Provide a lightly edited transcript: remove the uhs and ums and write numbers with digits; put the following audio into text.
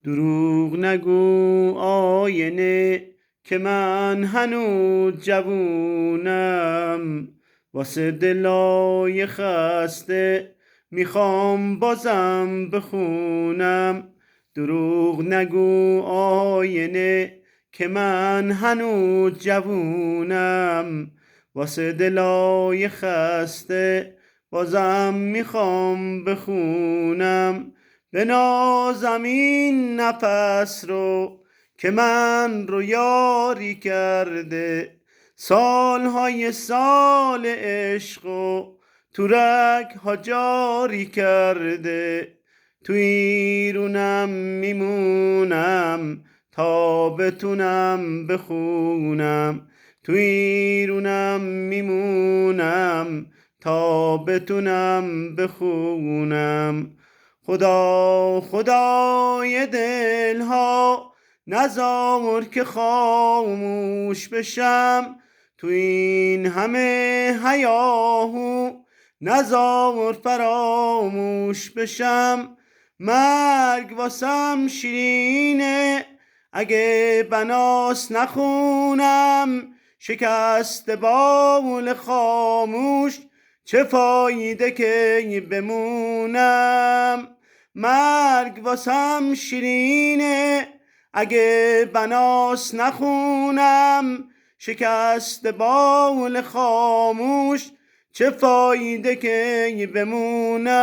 دروغ نگو آینه که من هنوز جوونم، واسه دلای خسته میخوام بازم بخونم. دروغ نگو آینه که من هنوز جوونم، واسه دلای خسته بازم میخوام بخونم. بنازم این نفس رو که من رو یاری کرده، سالهای سال عشق و تو رگ ها جاری کرده. تو ایرونم میمونم تا بتونم بخونم، تو ایرونم میمونم تا بتونم بخونم. خدا خدای دلها نذار که خاموش بشم، تو این همه هیاهو نذار فراموش بشم. مرگ واسم شیرینه اگه بناس نخونم، شکست باول خاموش چه فایده که بمونم. مرگ واسم شیرینه اگه بناس نخونم، شکست باول خاموش چه فایده که بمونم.